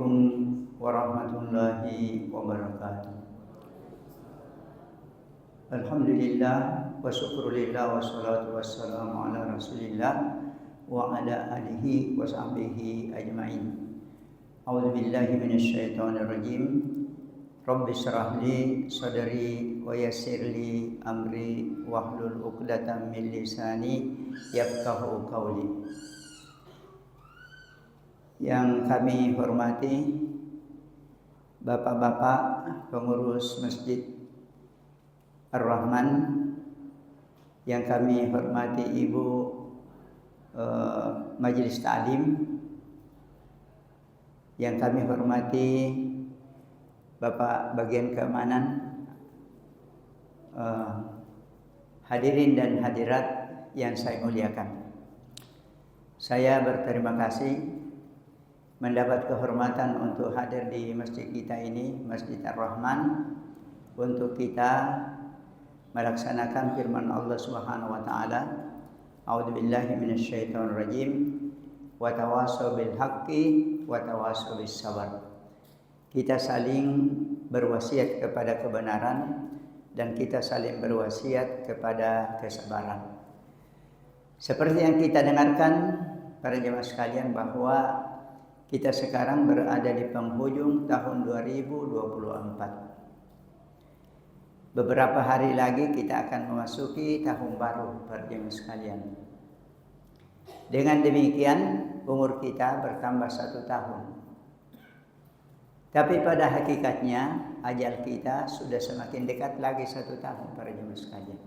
Assalamualaikum warahmatullahi wabarakatuh. Alhamdulillah wa syukrulillah wa salatu wassalamu ala rasulillah wa ala alihi wa sahbihi ajma'in. A'udzu billahi minasyaitonir rajim. Rabbi shrah li sadri wa yassir li amri wahlul 'uqdatam min lisani yafqahu qawli. Yang kami hormati bapak-bapak pengurus Masjid Ar-Rahman, yang kami hormati Ibu Majelis Ta'lim, yang kami hormati Bapak bagian keamanan, hadirin dan hadirat yang saya muliakan. Saya berterima kasih mendapat kehormatan untuk hadir di masjid kita ini, Masjid Ar-Rahman, untuk kita melaksanakan firman Allah Subhanahu wa taala, A'udzubillahi minasyaitonir rajim, wa tawassaw bil haqqi wa tawassaw bis sabr. Kita saling berwasiat kepada kebenaran dan kita saling berwasiat kepada kesabaran. Seperti yang kita dengarkan para jemaah sekalian, bahwa kita sekarang berada di penghujung tahun 2024. Beberapa hari lagi kita akan memasuki tahun baru para jemaah sekalian. Dengan demikian umur kita bertambah 1 tahun. Tapi pada hakikatnya ajal kita sudah semakin dekat lagi 1 tahun para jemaah sekalian.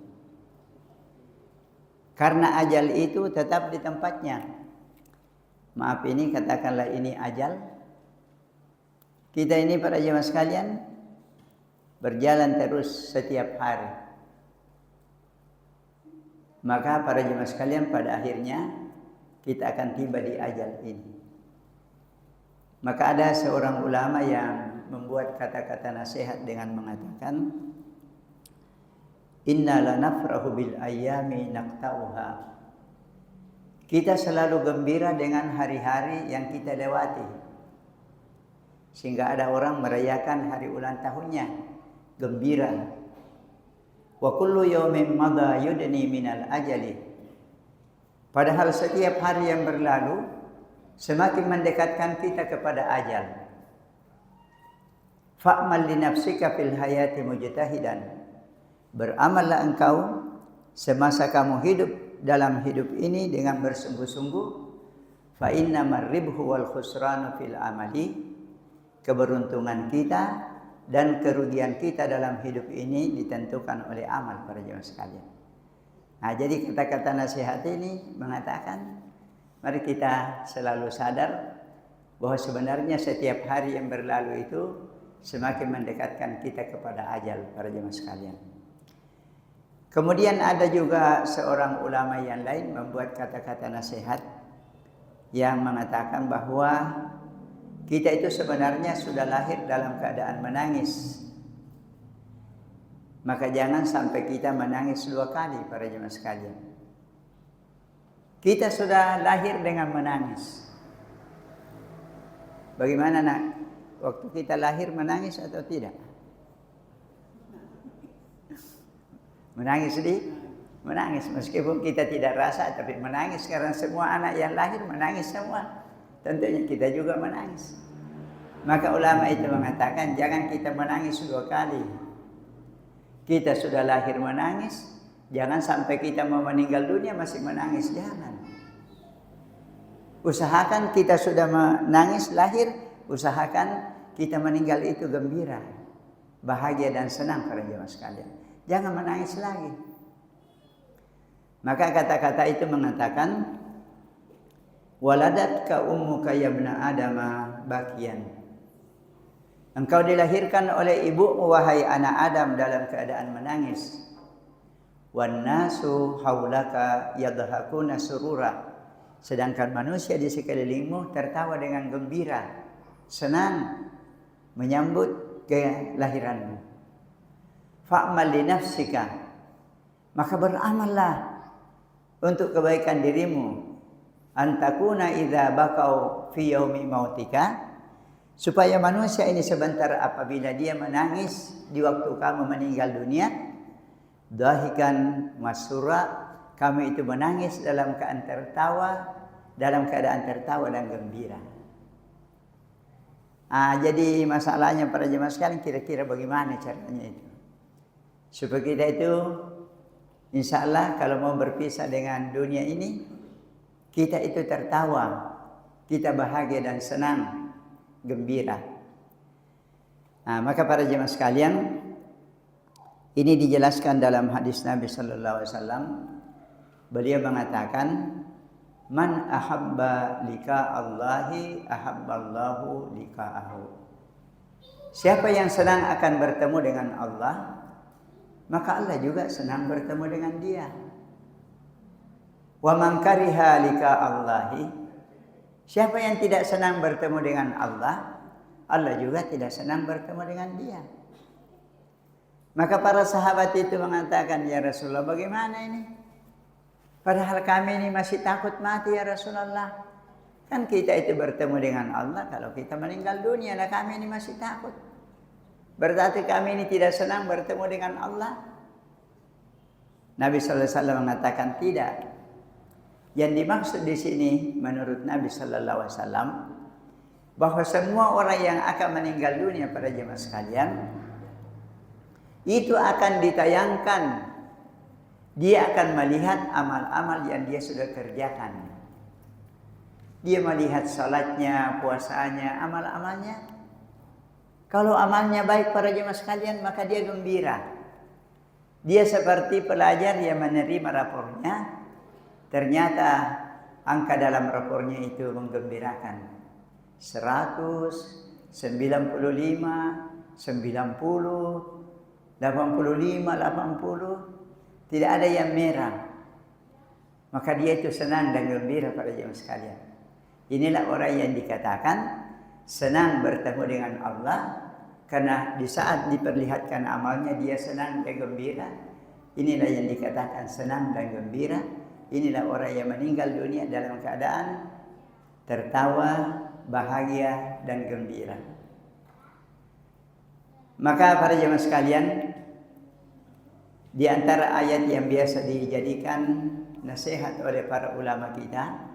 Karena ajal itu tetap di tempatnya. Maaf, ini katakanlah ini ajal. Kita ini para jemaah sekalian berjalan terus setiap hari. Maka para jemaah sekalian pada akhirnya kita akan tiba di ajal ini. Maka ada seorang ulama yang membuat kata-kata nasihat dengan mengatakan, Inna lanafrahu bil ayyami naqta'uha. Kita selalu gembira dengan hari-hari yang kita lewati. Sehingga ada orang merayakan hari ulang tahunnya, gembira. Wa kullu yawmin madha yudni minal ajali. Padahal setiap hari yang berlalu semakin mendekatkan kita kepada ajal. Fa'mal li nafsika fil hayati mujtahidan. Beramallah engkau semasa kamu hidup dalam hidup ini dengan bersungguh-sungguh. Fa innamal ribhu wal khusranu fil amali. Keberuntungan kita dan kerugian kita dalam hidup ini ditentukan oleh amal para jemaah sekalian. Nah, jadi kata-kata nasihat ini mengatakan, mari kita selalu sadar bahwa sebenarnya setiap hari yang berlalu itu semakin mendekatkan kita kepada ajal para jemaah sekalian. Kemudian ada juga seorang ulama yang lain membuat kata-kata nasihat yang mengatakan bahwa kita itu sebenarnya sudah lahir dalam keadaan menangis. Maka jangan sampai kita menangis 2 kali para jemaah sekalian. Kita sudah lahir dengan menangis. Bagaimana nak? Waktu kita lahir menangis atau tidak? Menangis menangis meskipun kita tidak rasa, tapi menangis karena semua anak yang lahir menangis semua. Tentunya kita juga menangis. Maka ulama itu mengatakan jangan kita menangis 2 kali. Kita sudah lahir menangis, jangan sampai kita mau meninggal dunia masih menangis, jangan. Usahakan kita sudah menangis lahir, usahakan kita meninggal itu gembira, bahagia dan senang para jemaah sekalian. Jangan menangis lagi. Maka kata-kata itu mengatakan, waladatka ummuka ya ibna adama bakian. Engkau dilahirkan oleh ibumu wahai anak Adam dalam keadaan menangis. Wan nasu haulaka yadhakuna surura. Sedangkan manusia di sekelilingmu tertawa dengan gembira, senang menyambut kelahiranmu. Fa'mal li nafsika, maka beramallah untuk kebaikan dirimu. Antakuna idza bakau fi yaumi mautika, Supaya manusia ini sebentar apabila dia menangis di waktu kamu meninggal dunia, dahikan masura, kamu itu menangis dalam keadaan tertawa dan gembira. Jadi masalahnya para jemaah sekalian, kira-kira bagaimana caranya itu? Supaya kita itu insya Allah kalau mau berpisah dengan dunia ini, kita itu tertawa, kita bahagia dan senang, gembira. Maka para jemaah sekalian, ini dijelaskan dalam hadis Nabi Sallallahu Alaihi Wasallam. Beliau mengatakan, man ahabba lika Allahi ahabballahu lika'ahu. Siapa yang senang akan bertemu dengan Allah, maka Allah juga senang bertemu dengan dia. Wa man kariha lika Allahi, siapa yang tidak senang bertemu dengan Allah, Allah juga tidak senang bertemu dengan dia. Maka para sahabat itu mengatakan, ya Rasulullah, bagaimana ini? Padahal kami ini masih takut mati ya Rasulullah. Kan kita itu bertemu dengan Allah kalau kita meninggal dunia. Nah kami ini masih takut. Berarti kami ini tidak senang bertemu dengan Allah. Nabi Sallallahu Alaihi Wasallam mengatakan tidak. Yang dimaksud di sini menurut Nabi Sallallahu Alaihi Wasallam, bahwa semua orang yang akan meninggal dunia pada jemaah sekalian, itu akan ditayangkan. Dia akan melihat amal-amal yang dia sudah kerjakan. Dia melihat salatnya, puasanya, amal-amalnya. Kalau amalnya baik para jemaah sekalian, maka dia gembira. Dia seperti pelajar yang menerima rapornya. Ternyata angka dalam rapornya itu menggembirakan. 100, 95, 90, 85, 80. Tidak ada yang merah. Maka dia itu senang dan gembira pada jemaah sekalian. Inilah orang yang dikatakan senang bertemu dengan Allah. Karena di saat diperlihatkan amalnya dia senang dan gembira. Inilah yang dikatakan senang dan gembira. Inilah orang yang meninggal dunia dalam keadaan tertawa, bahagia dan gembira. Maka para jemaah sekalian, di antara ayat yang biasa dijadikan nasihat oleh para ulama kita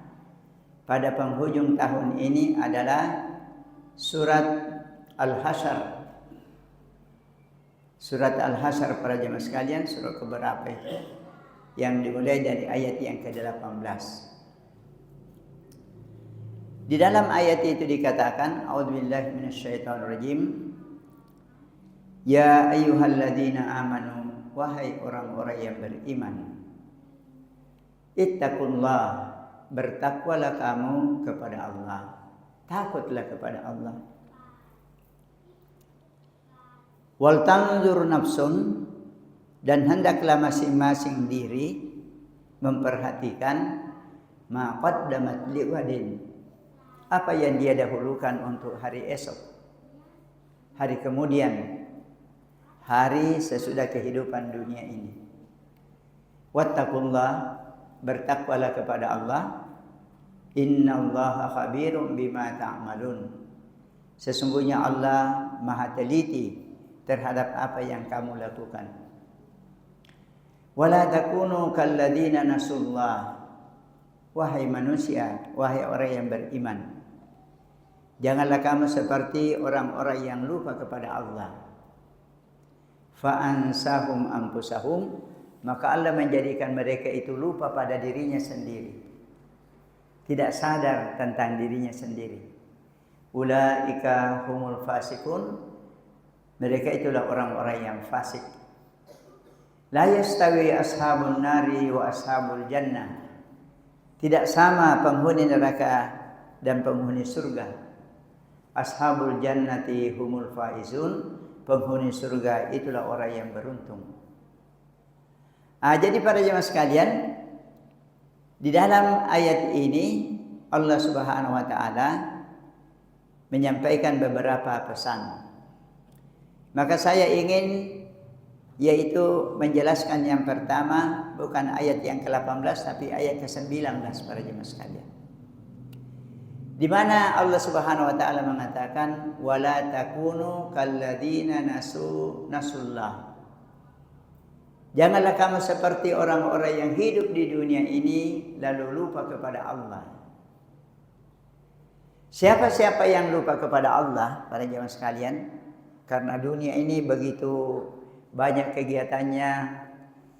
pada penghujung tahun ini adalah surat Al-Hasyr. Surat Al-Hasyr para jemaah sekalian, surat keberapa itu? Yang dimulai dari ayat yang ke-18. Di dalam ayat itu dikatakan, a'udzubillahi minasyaitonirrajim. Ya ayyuhalladzina amanu, wahai orang-orang yang beriman, ittaqullah, bertakwalah kamu kepada Allah, takutlah kepada Allah. Wal tanzur nafsun, dan hendaklah masing-masing diri memperhatikan ma qaddamat liwadin, apa yang dia dahulukan untuk hari esok, hari kemudian, hari sesudah kehidupan dunia ini. Wattaqullah, bertakwalah kepada Allah. Innallaha khabirum bima ta'malun. Sesungguhnya Allah Maha teliti terhadap apa yang kamu lakukan. Wala takunu kalladzina nasullah. Wahai manusia, wahai orang yang beriman, janganlah kamu seperti orang-orang yang lupa kepada Allah. Fa'ansahum anfusahum, maka Allah menjadikan mereka itu lupa pada dirinya sendiri, tidak sadar tentang dirinya sendiri. Ulaika humul fasikun, mereka itulah orang-orang yang fasik. La yastawi ashabun nari wa ashabul jannah, tidak sama penghuni neraka dan penghuni surga. Ashabul jannati humul faizun, penghuni surga itulah orang yang beruntung. Jadi para jemaah sekalian, di dalam ayat ini Allah Subhanahu wa taala menyampaikan beberapa pesan. Maka saya ingin yaitu menjelaskan yang pertama, bukan ayat yang ke-18 tapi ayat ke-19 para jemaah sekalian. di mana Allah Subhanahu wa taala mengatakan wala takunu kalladzina nasullah. Janganlah kamu seperti orang-orang yang hidup di dunia ini lalu lupa kepada Allah. Siapa-siapa yang lupa kepada Allah, para jemaah sekalian, karena dunia ini begitu banyak kegiatannya,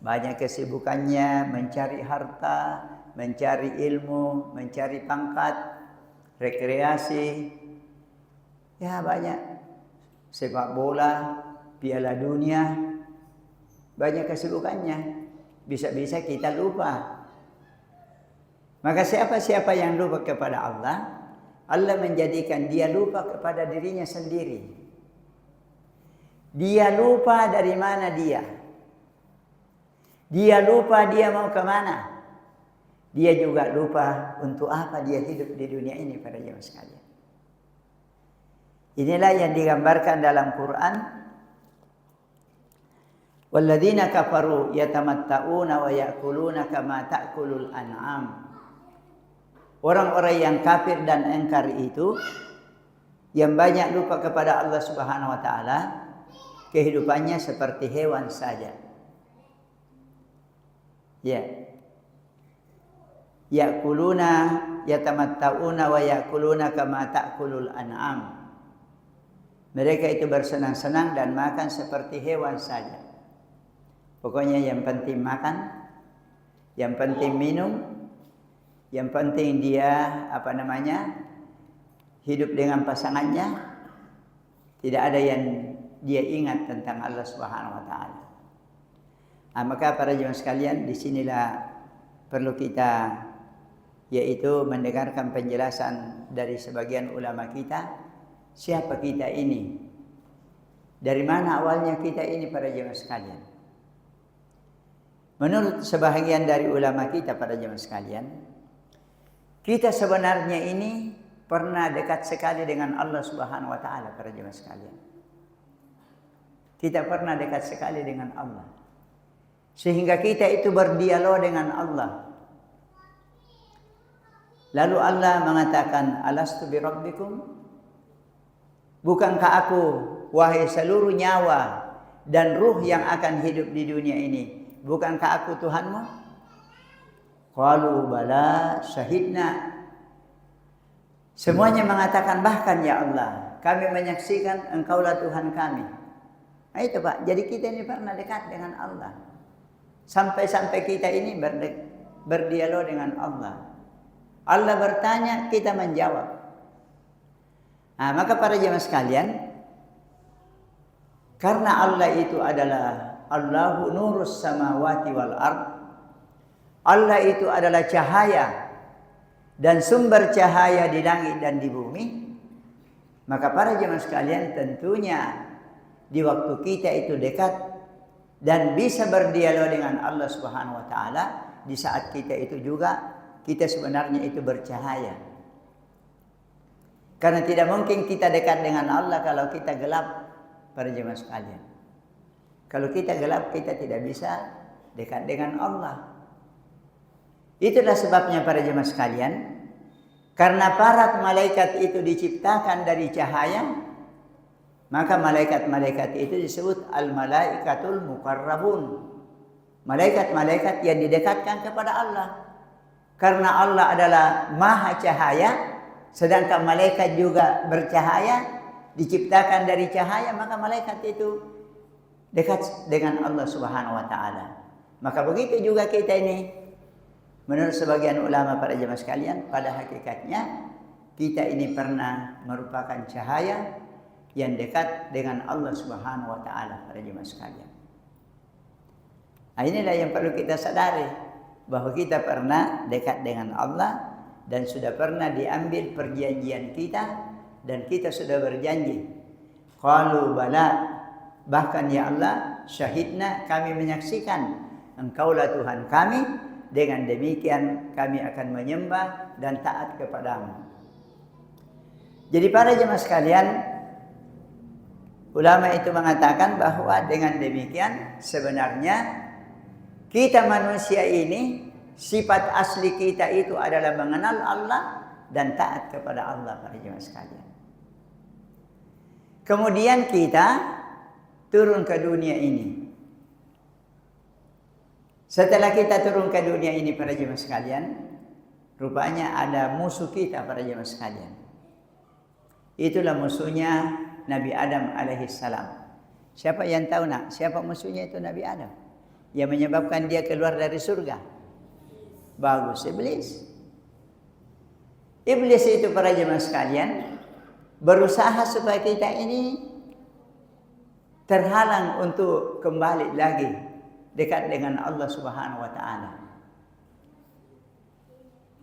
banyak kesibukannya, mencari harta, mencari ilmu, mencari pangkat, rekreasi, ya banyak, sepak bola, piala dunia, banyak kesibukannya. Bisa-bisa kita lupa. Maka siapa-siapa yang lupa kepada Allah, Allah menjadikan dia lupa kepada dirinya sendiri. Dia lupa dari mana dia. Dia lupa dia mau kemana. Dia juga lupa untuk apa dia hidup di dunia ini, para jemaah sekalian. Inilah yang digambarkan dalam Quran. Walladzina kafaru yatamatta'una wa ya'kuluna kama ta'kulul an'am. Orang-orang yang kafir dan engkar itu yang banyak lupa kepada Allah Subhanahu wa taala, kehidupannya seperti hewan saja. Ya. Ya'kuluna yatamatta'una wa ya'kuluna kama ta'kulul an'am. Mereka itu bersenang-senang dan makan seperti hewan saja. Pokoknya yang penting makan, yang penting minum, yang penting dia hidup dengan pasangannya. Tidak ada yang dia ingat tentang Allah Subhanahu wa taala. Maka para jemaah sekalian, disinilah perlu kita yaitu mendengarkan penjelasan dari sebagian ulama kita, siapa kita ini? Dari mana awalnya kita ini, para jemaah sekalian? Menurut sebahagian dari ulama kita, para jemaah sekalian, kita sebenarnya ini pernah dekat sekali dengan Allah Subhanahu wa taala, para jemaah sekalian. Kita pernah dekat sekali dengan Allah. Sehingga kita itu berdialog dengan Allah. Lalu Allah mengatakan, alastu bi rabbikum? Bukankah aku, wahai seluruh nyawa dan ruh yang akan hidup di dunia ini, bukankah aku Tuhanmu? Qalu bala syahidna. Semuanya mengatakan bahkan ya Allah, kami menyaksikan Engkaulah Tuhan kami. Nah itu Pak, jadi kita ini pernah dekat dengan Allah. Sampai-sampai kita ini berdialog dengan Allah. Allah bertanya, kita menjawab. Maka para jemaah sekalian, karena Allah itu adalah Allahu nurus samawati wal ard. Allah itu adalah cahaya dan sumber cahaya di langit dan di bumi. Maka para jemaah sekalian, tentunya di waktu kita itu dekat dan bisa berdialog dengan Allah Subhanahu wa taala, di saat kita itu juga kita sebenarnya itu bercahaya. Karena tidak mungkin kita dekat dengan Allah kalau kita gelap, para jemaah sekalian. Kalau kita gelap, kita tidak bisa dekat dengan Allah. Itulah sebabnya para jemaah sekalian, karena para malaikat itu diciptakan dari cahaya, maka malaikat-malaikat itu disebut al-malaikatul muqarrabun. Malaikat-malaikat yang didekatkan kepada Allah. Karena Allah adalah maha cahaya, sedangkan malaikat juga bercahaya, diciptakan dari cahaya, maka malaikat itu dekat dengan Allah Subhanahu wa taala. Maka begitu juga kita ini, menurut sebagian ulama para jemaah sekalian, pada hakikatnya kita ini pernah merupakan cahaya yang dekat dengan Allah Subhanahu wa taala, para jemaah sekalian. Inilah yang perlu kita sadari, bahwa kita pernah dekat dengan Allah dan sudah pernah diambil perjanjian kita dan kita sudah berjanji. Qalu bala, bahkan ya Allah, syahidna, kami menyaksikan Engkaulah Tuhan kami, dengan demikian kami akan menyembah dan taat kepadamu. Jadi para jemaah sekalian, ulama itu mengatakan bahwa dengan demikian sebenarnya kita manusia ini, sifat asli kita itu adalah mengenal Allah dan taat kepada Allah para jemaah sekalian. Kemudian kita turun ke dunia ini. Setelah kita turun ke dunia ini para jemaah sekalian, rupanya ada musuh kita para jemaah sekalian. Itulah musuhnya Nabi Adam alaihissalam. Siapa yang tahu nak? Siapa musuhnya itu Nabi Adam? Yang menyebabkan dia keluar dari surga. Bagus, iblis. Iblis itu para jemaah sekalian berusaha supaya kita ini terhalang untuk kembali lagi dekat dengan Allah Subhanahu wa taala.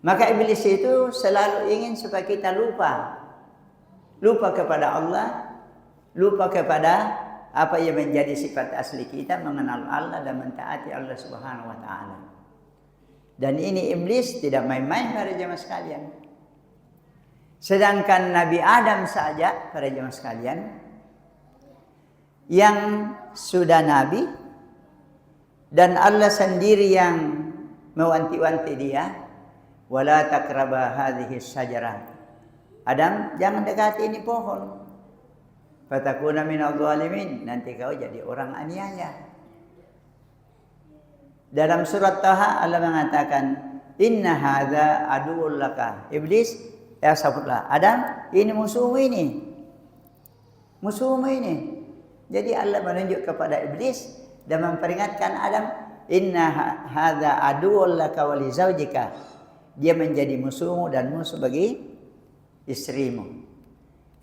Maka iblis itu selalu ingin supaya kita lupa kepada Allah, lupa kepada apa yang menjadi sifat asli kita, mengenal Allah dan mentaati Allah Subhanahu wa taala. Dan ini iblis tidak main-main para jemaah sekalian. Sedangkan Nabi Adam saja para jemaah sekalian yang sudah nabi dan Allah sendiri yang mewanti-wanti dia, wala taqraba hadhihi syajarah. Adam, jangan dekati ini pohon. Fatakuna minadh dhalimin, nanti kau jadi orang aniaya. Dalam surat Taha Allah mengatakan, inna hadza aduwwul laka. Iblis, ya sabutlah, Adam, ini musuhmu ini. Musuhmu ini. Jadi Allah menunjuk kepada iblis dan memperingatkan Adam, inna hadza aduwwul laka wa li zaujika. Dia menjadi musuhmu dan musuh bagi istrimu.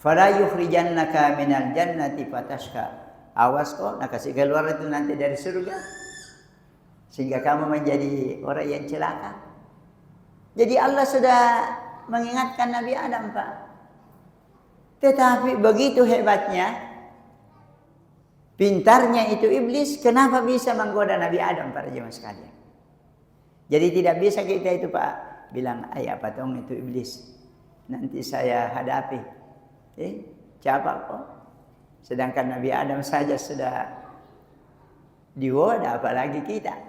Fala yukhrijannaka minal jannati fatashqa. Awas kok nak kasih keluar itu nanti dari surga sehingga kamu menjadi orang yang celaka. Jadi Allah sudah mengingatkan Nabi Adam, Pak. Tetapi begitu hebatnya, pintarnya itu iblis, kenapa bisa menggoda Nabi Adam para jemaah sekalian? Jadi tidak bisa kita itu Pak bilang, apa dong itu iblis. Nanti saya hadapi. Capek kok. Sedangkan Nabi Adam saja sudah digoda, apalagi kita.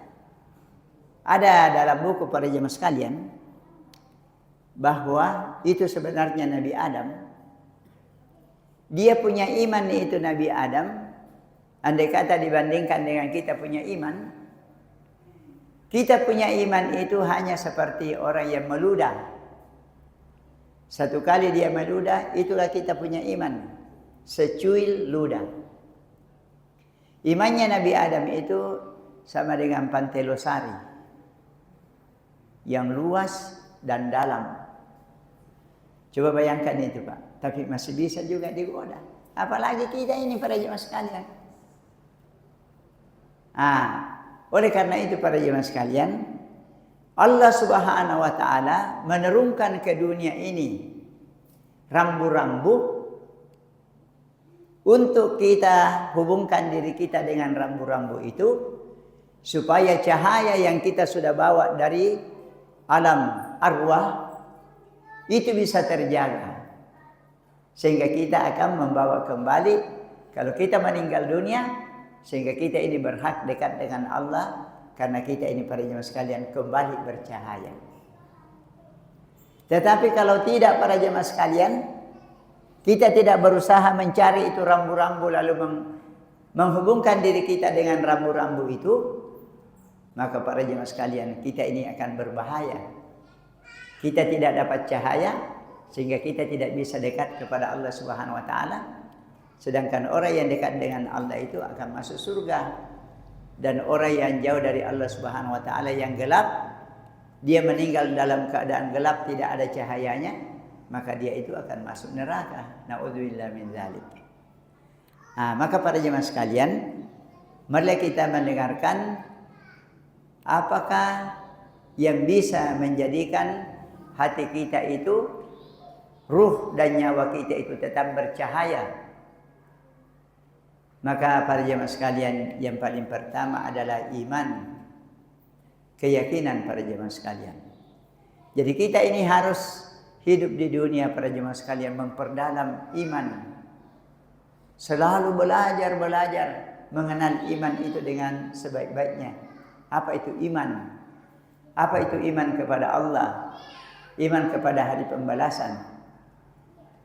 Ada dalam buku para jemaah sekalian bahwa itu sebenarnya Nabi Adam. Dia punya iman itu Nabi Adam. Andai kata dibandingkan dengan kita punya iman, kita punya iman itu hanya seperti orang yang meludah. Satu kali dia meludah, itulah kita punya iman. Secuil ludah. Imannya Nabi Adam itu sama dengan pantai Losari. Yang luas dan dalam. Coba bayangkan itu Pak. Tapi masih bisa juga digoda. Apalagi kita ini para jemaah sekalian. Oleh karena itu para jemaah sekalian, Allah Subhanahu wa taala menurunkan ke dunia ini rambu-rambu untuk kita hubungkan diri kita dengan rambu-rambu itu supaya cahaya yang kita sudah bawa dari alam arwah itu bisa terjaga sehingga kita akan membawa kembali kalau kita meninggal dunia sehingga kita ini berhak dekat dengan Allah. Karena kita ini para jemaah sekalian kembali bercahaya. Tetapi kalau tidak para jemaah sekalian, kita tidak berusaha mencari itu rambu-rambu lalu menghubungkan diri kita dengan rambu-rambu itu, maka para jemaah sekalian kita ini akan berbahaya. Kita tidak dapat cahaya sehingga kita tidak bisa dekat kepada Allah Subhanahu wa taala. Sedangkan orang yang dekat dengan Allah itu akan masuk surga. Dan orang yang jauh dari Allah Subhanahu wa taala yang gelap, dia meninggal dalam keadaan gelap tidak ada cahayanya, maka dia itu akan masuk neraka. Nauzubillah min dzalik. Maka para jemaah sekalian, mari kita mendengarkan apakah yang bisa menjadikan hati kita itu, ruh dan nyawa kita itu tetap bercahaya. Maka para jemaah sekalian, yang paling pertama adalah iman. Keyakinan para jemaah sekalian. Jadi kita ini harus hidup di dunia para jemaah sekalian memperdalam iman. Selalu belajar mengenal iman itu dengan sebaik-baiknya. Apa itu iman? Apa itu iman kepada Allah? iman kepada hari pembalasan.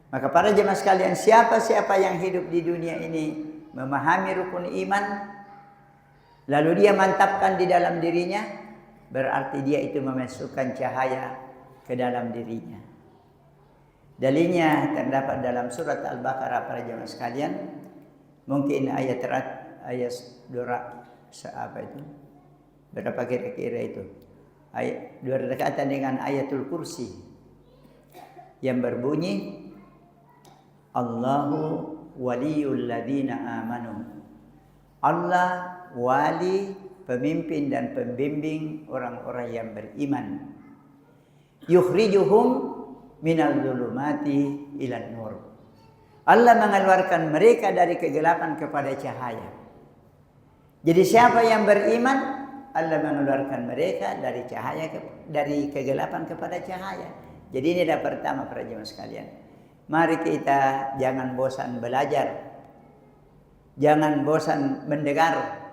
Maka para jemaah sekalian, siapa-siapa yang hidup di dunia ini memahami rukun iman, lalu dia mantapkan di dalam dirinya, berarti dia itu memasukkan cahaya ke dalam dirinya. Dalilnya terdapat dalam surat Al-Baqarah para jemaah sekalian. Mungkin ayat apa itu? Berapa kira-kira itu? Ayat berdekatan dengan ayatul kursi yang berbunyi Allahu waliyul ladina amanu. Allah wali, pemimpin dan pembimbing orang-orang yang beriman. Yukhrijuhum minal zulumati ilan nur. Allah mengeluarkan mereka dari kegelapan kepada cahaya. Jadi siapa yang beriman, Allah mengeluarkan mereka dari cahaya dari kegelapan kepada cahaya. Jadi ini adalah pertama para jemaah sekalian. Mari kita jangan bosan belajar. Jangan bosan mendengar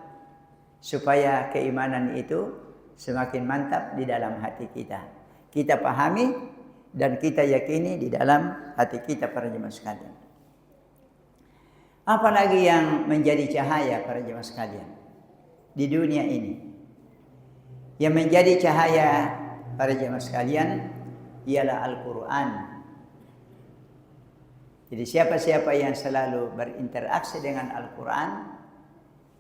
supaya keimanan itu semakin mantap di dalam hati kita. Kita pahami dan kita yakini di dalam hati kita para jemaah sekalian. Apalagi yang menjadi cahaya para jemaah sekalian di dunia ini? Yang menjadi cahaya para jemaah sekalian ialah Al-Quran. Jadi siapa-siapa yang selalu berinteraksi dengan Al-Quran,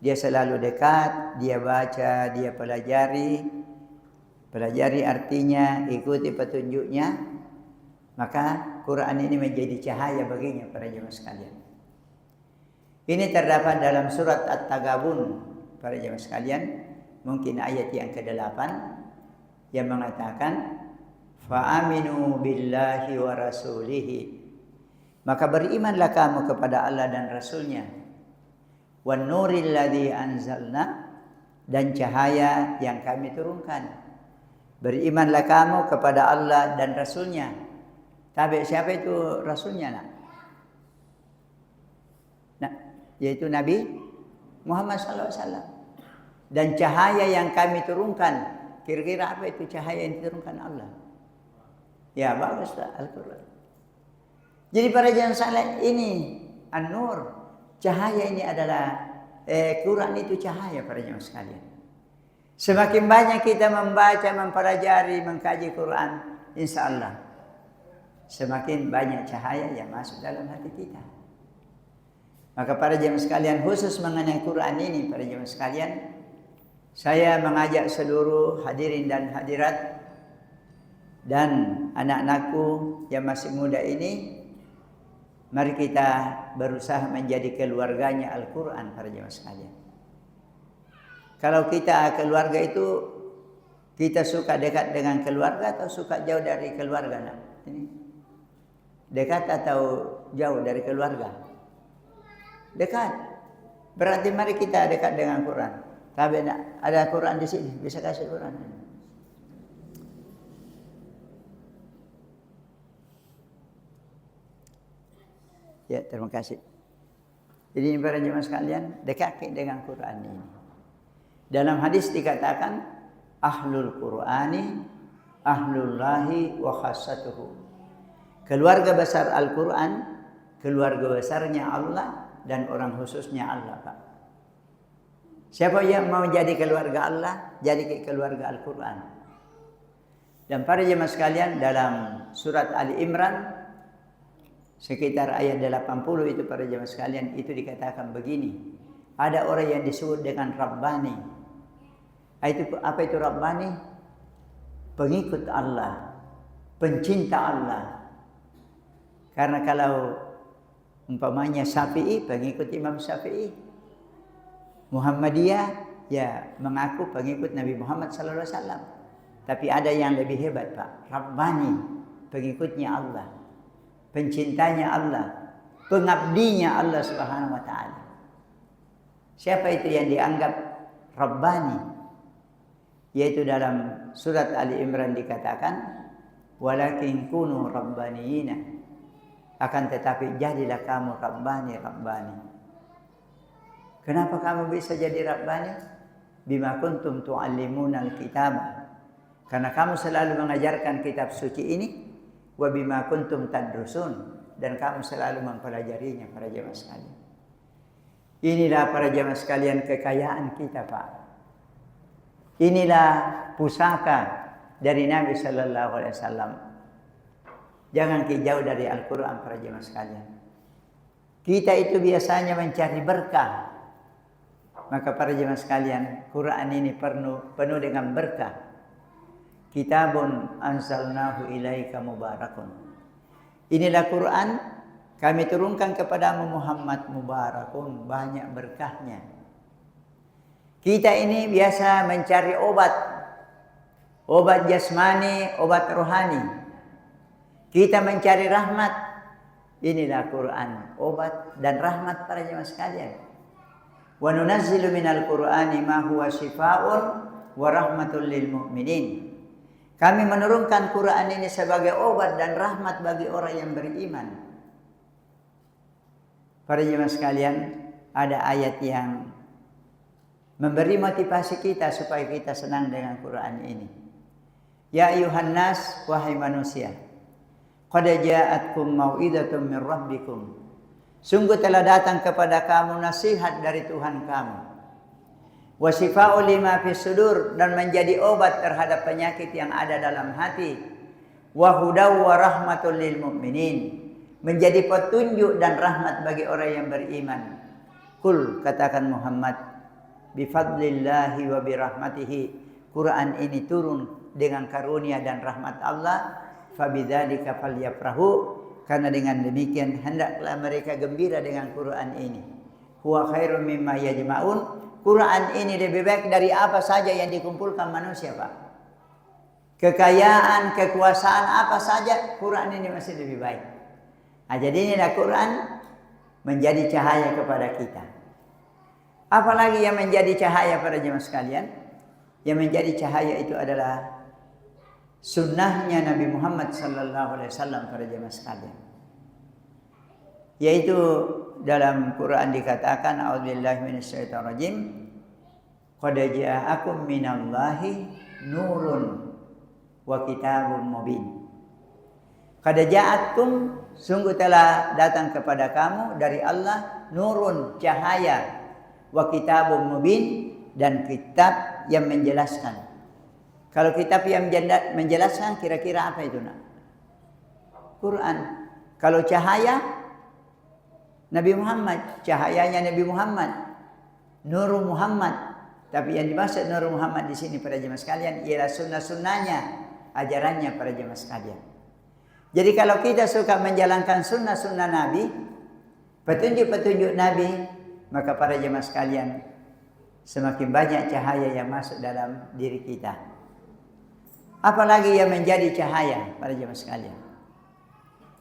dia selalu dekat, dia baca, dia pelajari artinya, ikuti petunjuknya, maka Quran ini menjadi cahaya baginya para jemaah sekalian. Ini terdapat dalam surat At-Tagabun para jemaah sekalian, mungkin ayat yang ke-8 yang mengatakan fa'aminu billahi wa rasulihi, maka berimanlah kamu kepada Allah dan Rasulnya, wan nuril ladzi anzalna, dan cahaya yang kami turunkan. Berimanlah kamu kepada Allah dan Rasulnya. Tapi siapa itu Rasulnya? Yaitu Nabi Muhammad SAW. Dan cahaya yang kami turunkan, kira-kira apa itu cahaya yang diturunkan Allah? Ya baguslah Al-Quran. Jadi para jangan salah, ini An-Nur, cahaya ini adalah Quran itu cahaya para jemaah sekalian. Semakin banyak kita membaca, mempelajari, mengkaji Quran, insya Allah semakin banyak cahaya yang masuk dalam hati kita. Maka para jemaah sekalian, khusus mengenai Quran ini para jemaah sekalian, saya mengajak seluruh hadirin dan hadirat dan anak-anakku yang masih muda ini, mari kita berusaha menjadi keluarganya Al-Quran para jemaah sekalian. Kalau kita keluarga itu, kita suka dekat dengan keluarga atau suka jauh dari keluarga? Nah, ini dekat atau jauh dari keluarga? Dekat. Berarti mari kita dekat dengan Quran. Tapi ada Quran di sini, bisa kasih Quran. Ya, terima kasih. Jadi para jemaah sekalian, dekat dengan Quran ini. Dalam hadis dikatakan ahlul Qur'ani ahlullahi wa khassatuhu. Keluarga besar Al-Quran, keluarga besarnya Allah dan orang khususnya Allah, Pak. Siapa yang mau jadi keluarga Allah, jadi keluarga Al-Quran. Dan para jemaah sekalian, dalam surat Ali Imran sekitar ayat 80 itu para jemaah sekalian, itu dikatakan begini. Ada orang yang disebut dengan Rabbani. Apa itu Rabbani? Pengikut Allah, pencinta Allah. Karena kalau umpamanya Syafi'i, pengikut Imam Syafi'i. Muhammadiyah, ya mengaku pengikut Nabi Muhammad SAW. Tapi ada yang lebih hebat, Pak. Rabbani, pengikutnya Allah, pencintanya Allah, pengabdinya Allah Subhanahu wa Ta'ala. Siapa itu yang dianggap Rabbani? Yaitu dalam surat Ali Imran dikatakan, walakin kunu rabbaniyina, akan tetapi jadilah kamu Rabbani. Kenapa kamu bisa jadi Rabbani? Bima kuntum tu'allimuna al-kitab, Karena kamu selalu mengajarkan kitab suci ini, wa bima kuntum tadrusun, dan kamu selalu mempelajarinya para jemaah sekalian. Inilah para jemaah sekalian kekayaan kita, Pak. Inilah pusaka dari Nabi Sallallahu Alaihi Wasallam. Jangan jauh dari Al-Quran para jemaah sekalian. Kita itu biasanya mencari berkah. Maka para jemaah sekalian, Quran ini penuh dengan berkah. Kitabun anzalnahu ilaika mubarakun. Inilah Quran kami turunkan kepadamu Muhammad mubarakun, banyak berkahnya. Kita ini biasa mencari obat jasmani, obat rohani. Kita mencari rahmat. Inilah Quran, obat dan rahmat para jemaah sekalian. Wa nunazzilu minal Qur'ani ma huwa syifaa'un wa rahmatul lil mu'minin. Kami menurunkan Quran ini sebagai obat dan rahmat bagi orang yang beriman. Para jemaah sekalian, ada ayat yang memberi motivasi kita supaya kita senang dengan Quran ini. Ya ayuhan nas, wahai manusia, qad ja'atkum mau'izatun min rabbikum. Sungguh telah datang kepada kamu nasihat dari Tuhan kamu. Wa shifaa'u lima fis sudur, dan menjadi obat terhadap penyakit yang ada dalam hati. Wa hudaw wa rahmatul lil mu'minin, menjadi petunjuk dan rahmat bagi orang yang beriman. Qul, katakan Muhammad, bi fadlillahi wa bi rahmatihi, Quran ini turun dengan karunia dan rahmat Allah. Fa bidzalika falyafrahu, karena dengan demikian hendaklah mereka gembira dengan Quran ini. Huwa khairum mimma yajma'un, Quran ini lebih baik dari apa saja yang dikumpulkan manusia, Pak. Kekayaan, kekuasaan apa saja, Quran ini masih lebih baik. Nah, jadi inilah Quran menjadi cahaya kepada kita. Apalagi yang menjadi cahaya para jemaah sekalian? Yang menjadi cahaya itu adalah sunnahnya Nabi Muhammad Sallallahu Alaihi Wasallam para jemaah sekalian. Yaitu dalam Quran dikatakan, a'udzubillahi minasyaitonirrajim, qad ja'akum minallahi nurun wa kitabun mubin. Qad ja'akum, sungguh telah datang kepada kamu dari Allah nurun, cahaya, wa kitabun mubin, dan kitab yang menjelaskan. Kalau kitab yang menjelaskan, kira-kira apa itu, nak? Quran. Kalau cahaya, Nabi Muhammad, cahayanya Nabi Muhammad, Nurul Muhammad. Tapi yang dimaksud Nurul Muhammad di sini para jemaah sekalian ialah sunnah-sunnahnya, ajarannya para jemaah sekalian. Jadi kalau kita suka menjalankan sunnah-sunnah Nabi, petunjuk-petunjuk Nabi, maka para jemaah sekalian, semakin banyak cahaya yang masuk dalam diri kita. Apalagi yang menjadi cahaya para jemaah sekalian?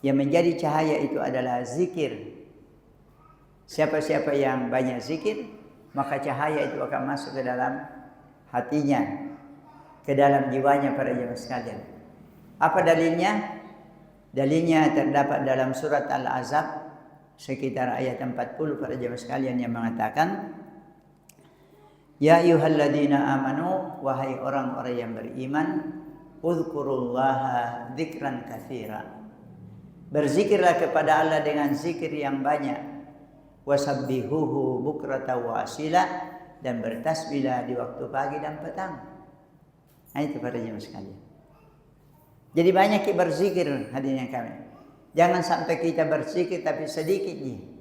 Yang menjadi cahaya itu adalah zikir. Siapa-siapa yang banyak zikir, maka cahaya itu akan masuk ke dalam hatinya, ke dalam jiwanya para jemaah sekalian. Apa dalilnya? Dalilnya terdapat dalam surat Al-Ahzab sekitar ayat 40 para jemaah sekalian yang mengatakan, Ya ayyuhalladzina amanu, wahai orang-orang yang beriman, uzkurullaha dzikran katsira. Berzikirlah kepada Allah dengan zikir yang banyak. Wasabbihuhu bukrata wa asila, dan bertasbihlah di waktu pagi dan petang. Nah, itu para jemaah sekalian. Jadi banyak kita berzikir hadirin kami. Jangan sampai kita berzikir tapi sedikit nih.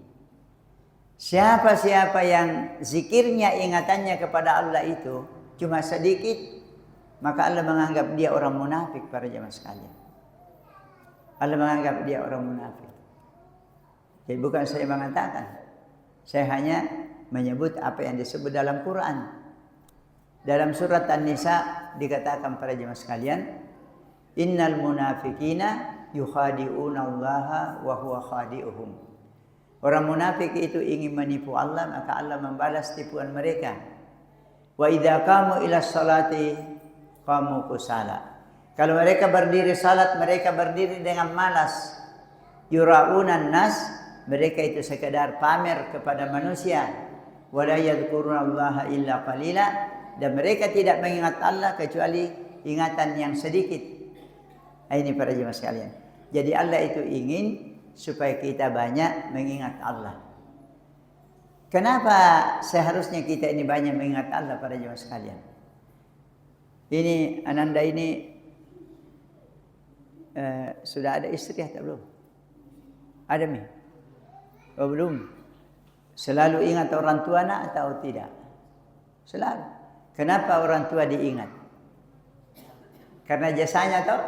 Siapa-siapa yang zikirnya ingatannya kepada Allah itu cuma sedikit, maka Allah menganggap dia orang munafik para jemaah sekalian. Allah menganggap dia orang munafik. Jadi bukan saya mengatakan, saya hanya menyebut apa yang disebut dalam Quran. Dalam surat An-Nisa dikatakan para jemaah sekalian, Innal munafiqina yukhadi'una Allaha wa huwa khadi'uhum. Orang munafik itu ingin menipu Allah, maka Allah membalas tipuan mereka. Wa idza qamu ila sholati qamu kusala. Kalau mereka berdiri salat, mereka berdiri dengan malas. Yura'unan nas, mereka itu sekedar pamer kepada manusia. Wala yadhkurunallaha illa qalila, dan mereka tidak mengingat Allah kecuali ingatan yang sedikit. Ini para jemaah sekalian. Jadi Allah itu ingin supaya kita banyak mengingat Allah. Kenapa seharusnya kita ini banyak mengingat Allah para jemaah sekalian? Ini Ananda ini sudah ada istri atau belum? Ada mi? Oh belum. Selalu ingat orang tua nak atau tidak? Selalu. Kenapa orang tua diingat? Karena jasanya toh?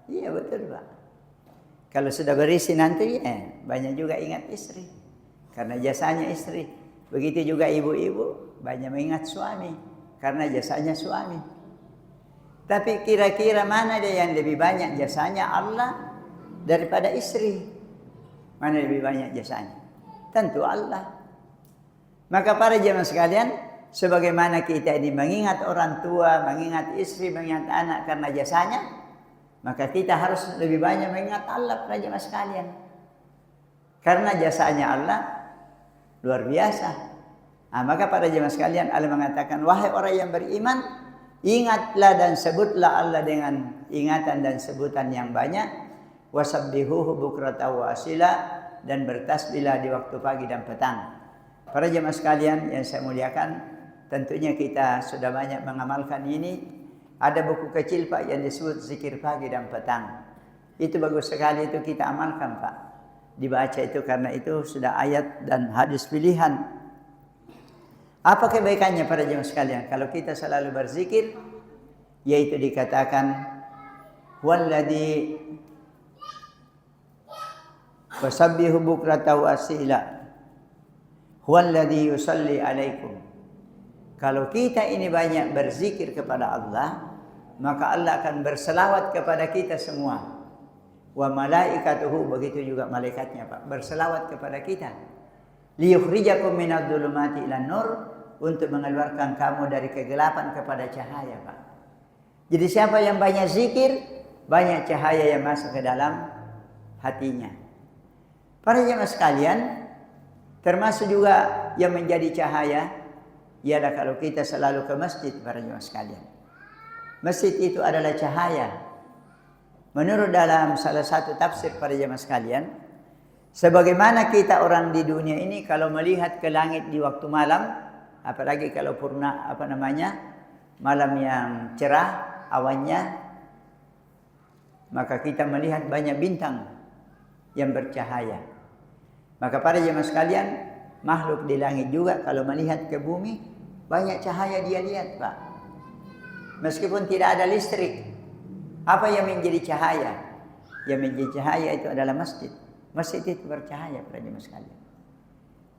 Iya betul Pak. Kalau sudah berisi nanti banyak juga ingat istri. Karena jasanya istri. Begitu juga ibu-ibu banyak mengingat suami. Karena jasanya suami. Tapi kira-kira mana dia yang lebih banyak jasanya Allah daripada istri? Mana lebih banyak jasanya? Tentu Allah. Maka para jemaah sekalian, sebagaimana kita ini mengingat orang tua, mengingat istri, mengingat anak karena jasanya, maka kita harus lebih banyak mengingat Allah para jemaah sekalian. Karena jasanya Allah luar biasa. Maka para jemaah sekalian, Allah mengatakan, wahai orang yang beriman, ingatlah dan sebutlah Allah dengan ingatan dan sebutan yang banyak. Wasabbihuhu bukratan wa asila, dan bertasbihlah di waktu pagi dan petang. Para jemaah sekalian yang saya muliakan, tentunya kita sudah banyak mengamalkan ini. Ada buku kecil Pak yang disebut zikir pagi dan petang. Itu bagus sekali, itu kita amalkan Pak. Dibaca itu karena itu sudah ayat dan hadis pilihan. Apa kebaikannya para jemaah sekalian? Kalau kita selalu berzikir, yaitu dikatakan walladzi wasabbihu bukratan wa asila huwallazi yusalli alaikum. Kalau kita ini banyak berzikir kepada Allah, maka Allah akan berselawat kepada kita semua. Wa malaikatuhu, begitu juga malaikatnya Pak, berselawat kepada kita. Liyukhrijakum minadh-dhulumati ilan nur, untuk mengeluarkan kamu dari kegelapan kepada cahaya Pak. Jadi siapa yang banyak zikir, banyak cahaya yang masuk ke dalam hatinya. Para jemaah sekalian, termasuk juga yang menjadi cahaya ialah kalau kita selalu ke masjid para jemaah sekalian. Masjid itu adalah cahaya. Menurut dalam salah satu tafsir para jemaah sekalian, sebagaimana kita orang di dunia ini kalau melihat ke langit di waktu malam, apalagi kalau malam yang cerah awannya, maka kita melihat banyak bintang yang bercahaya. Maka para jemaah sekalian, makhluk di langit juga kalau melihat ke bumi, banyak cahaya dia lihat Pak. Meskipun tidak ada listrik, apa yang menjadi cahaya? Yang menjadi cahaya itu adalah masjid. Masjid itu bercahaya para jemaah sekalian.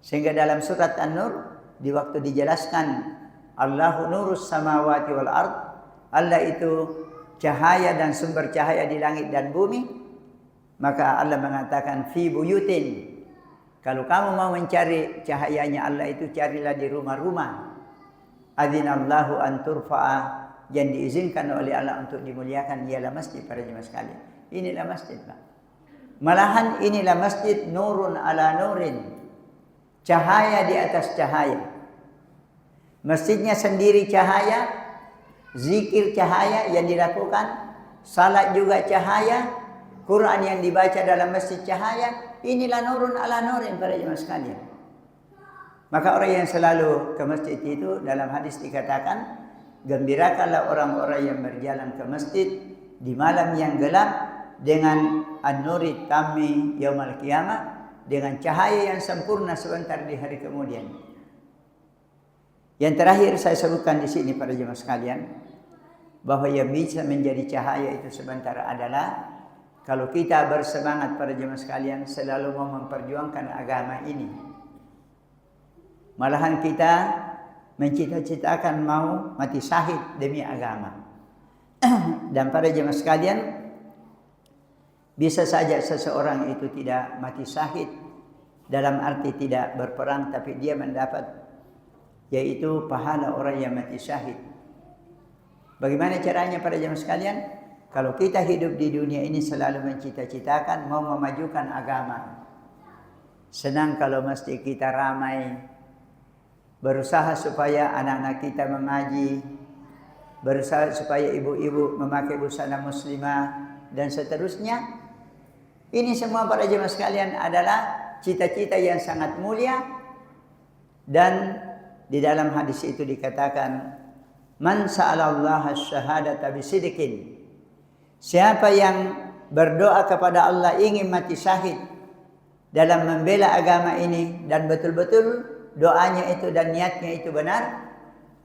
Sehingga dalam surat An-Nur, di waktu dijelaskan Allahu nurus samawati wal ard, Allah itu cahaya dan sumber cahaya di langit dan bumi, maka Allah mengatakan fi buyutin. Kalau kamu mau mencari cahayanya Allah itu, carilah di rumah-rumah. Adzinallahu an turfa'a, yang diizinkan oleh Allah untuk dimuliakan ialah masjid para jemaah sekalian. Inilah masjid Pak. Malahan inilah masjid nurun ala nurin. Cahaya di atas cahaya. Masjidnya sendiri cahaya, zikir cahaya yang dilakukan, salat juga cahaya, Quran yang dibaca dalam masjid cahaya. Inilah nurun ala nurin para jemaah sekalian. Maka orang yang selalu ke masjid itu, dalam hadis dikatakan, gembirakanlah orang-orang yang berjalan ke masjid di malam yang gelap dengan an-nuri tammi yaumal qiyamah, dengan cahaya yang sempurna sebentar di hari kemudian. Yang terakhir saya sebutkan di sini para jemaah sekalian, bahwa yang bisa menjadi cahaya itu sebentar adalah kalau kita bersemangat para jemaah sekalian selalu mau memperjuangkan agama ini. Malahan kita mencita-citakan mau mati syahid demi agama. Dan para jemaah sekalian, bisa saja seseorang itu tidak mati syahid dalam arti tidak berperang, tapi dia mendapat yaitu pahala orang yang mati syahid. Bagaimana caranya para jemaah sekalian? Kalau kita hidup di dunia ini selalu mencita-citakan mau memajukan agama. Senang kalau masjid kita ramai. Berusaha supaya anak-anak kita mengaji. berusaha supaya ibu-ibu memakai busana muslimah dan seterusnya. Ini semua para jemaah sekalian adalah cita-cita yang sangat mulia, dan di dalam hadis itu dikatakan, man sa'alallaha syahadata bisidqin. Siapa yang berdoa kepada Allah ingin mati syahid dalam membela agama ini dan betul-betul doanya itu dan niatnya itu benar,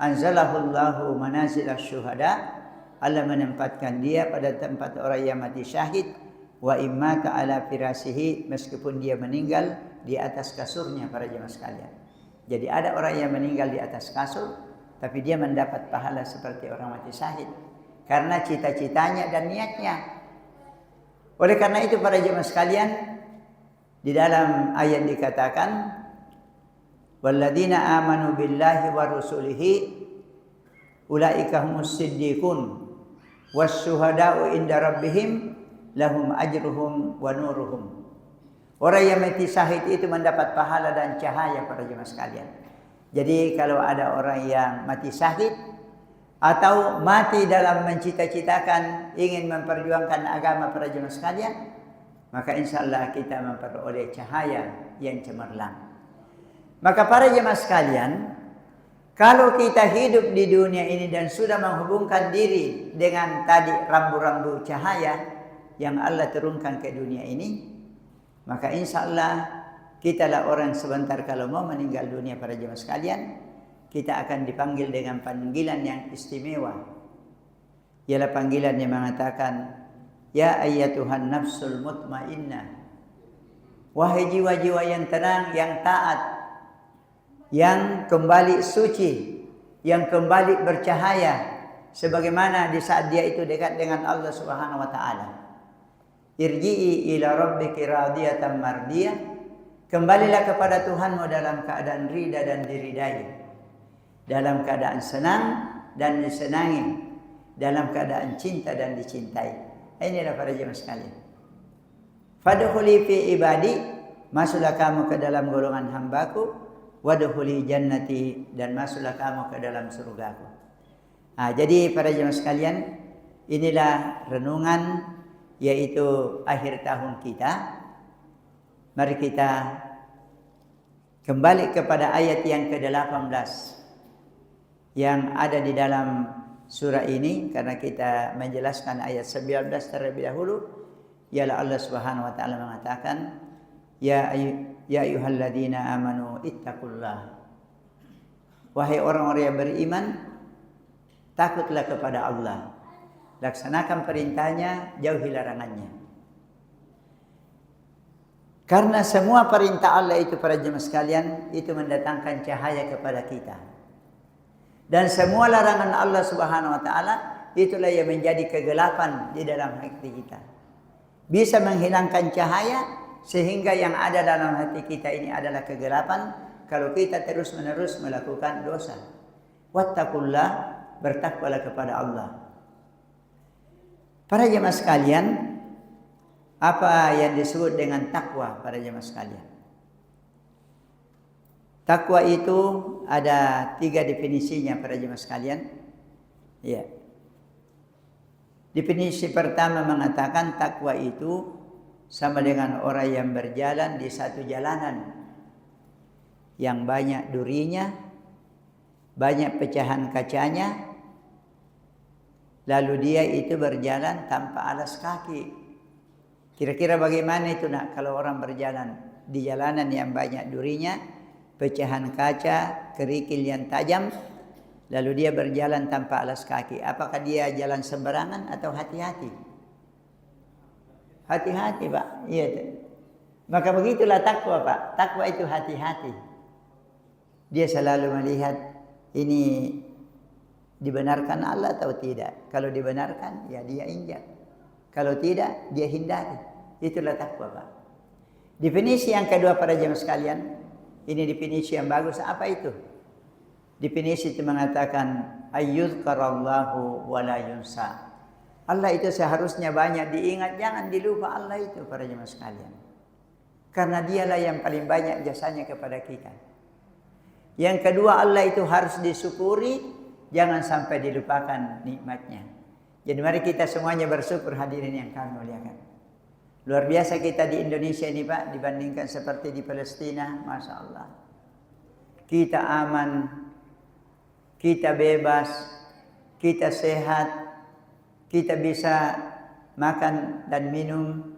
anzalahullahu manazilash syuhada. Allah menempatkan dia pada tempat orang yang mati syahid. Wa imma ta'ala firasihi, meskipun dia meninggal di atas kasurnya para jemaah sekalian. Jadi ada orang yang meninggal di atas kasur, tapi dia mendapat pahala seperti orang mati syahid karena cita-citanya dan niatnya. Oleh karena itu para jemaah sekalian, di dalam ayat dikatakan, walladzina amanu billahi wa rusulihi ulaika humus siddiqun wasyuhada'u inda rabbihim lahum ajruhum wa nuruhum. Orang yang mati syahid itu mendapat pahala dan cahaya para jemaah sekalian. Jadi kalau ada orang yang mati syahid atau mati dalam mencita-citakan ingin memperjuangkan agama para jemaah sekalian, maka insyaallah kita memperoleh cahaya yang cemerlang. Maka para jemaah sekalian, kalau kita hidup di dunia ini dan sudah menghubungkan diri dengan tadi rambu-rambu cahaya yang Allah turunkan ke dunia ini, maka insyaallah kitalah orang sebentar kalau mau meninggal dunia para jemaah sekalian, kita akan dipanggil dengan panggilan yang istimewa. Ialah panggilan yang mengatakan, ya ayyatuhan nafsul mutmainnah. Wahai jiwa-jiwa yang tenang, yang taat, yang kembali suci, yang kembali bercahaya sebagaimana di saat dia itu dekat dengan Allah Subhanahu wa taala. Irji'i ila rabbiki radiyatan mardiyah. Kembalilah kepada Tuhanmu dalam keadaan rida dan diridai, dalam keadaan senang dan disenangi, dalam keadaan cinta dan dicintai. Inilah para jemaah sekalian. Fadkhuli fi ibadi, masuklah kamu ke dalam golongan hambaku, wadkhuli jannati, dan masuklah kamu ke dalam surgaku. Jadi para jemaah sekalian, inilah renungan yaitu akhir tahun kita. Mari kita kembali kepada ayat yang ke-18 yang ada di dalam surah ini, karena kita menjelaskan ayat 19 terlebih dahulu. Ialah Allah Subhanahu wa taala mengatakan, ya ayyuhalladzina amanu ittaqullah. Wahai orang-orang yang beriman, takutlah kepada Allah. Laksanakan perintahnya, jauhi larangannya. Karena semua perintah Allah itu para jemaah sekalian itu mendatangkan cahaya kepada kita. Dan semua larangan Allah Subhanahu wa taala itulah yang menjadi kegelapan di dalam hati kita. Bisa menghilangkan cahaya sehingga yang ada dalam hati kita ini adalah kegelapan kalau kita terus-menerus melakukan dosa. Wattaqullah, bertakwalah kepada Allah. Para jemaah sekalian, apa yang disebut dengan takwa para jemaah sekalian? Takwa itu ada 3 definisinya para jemaah sekalian. Ya. Definisi pertama mengatakan takwa itu sama dengan orang yang berjalan di satu jalanan yang banyak durinya, banyak pecahan kacanya, lalu dia itu berjalan tanpa alas kaki. Kira-kira bagaimana itu nak kalau orang berjalan di jalanan yang banyak durinya, pecahan kaca, kerikil yang tajam, lalu dia berjalan tanpa alas kaki. Apakah dia jalan sembarangan atau hati-hati? Hati-hati, Pak. Iya. Maka begitulah takwa, Pak. Takwa itu hati-hati. Dia selalu melihat ini dibenarkan Allah atau tidak. Kalau dibenarkan, ya dia injak. Kalau tidak, dia hindari. Itulah takwa, Pak. Definisi yang kedua para jemaah sekalian, ini definisi yang bagus. Apa itu? Definisi itu mengatakan ayyuzkarallahu wa la yunsa. Allah itu seharusnya banyak diingat, jangan dilupa Allah itu para jemaah sekalian. Karena dialah yang paling banyak jasanya kepada kita. Yang kedua, Allah itu harus disyukuri jangan sampai dilupakan nikmatnya. Jadi mari kita semuanya bersyukur hadirin yang kami muliakan. Luar biasa kita di Indonesia ini Pak, dibandingkan seperti di Palestina, Masya Allah. Kita aman, kita bebas, kita sehat, kita bisa makan dan minum.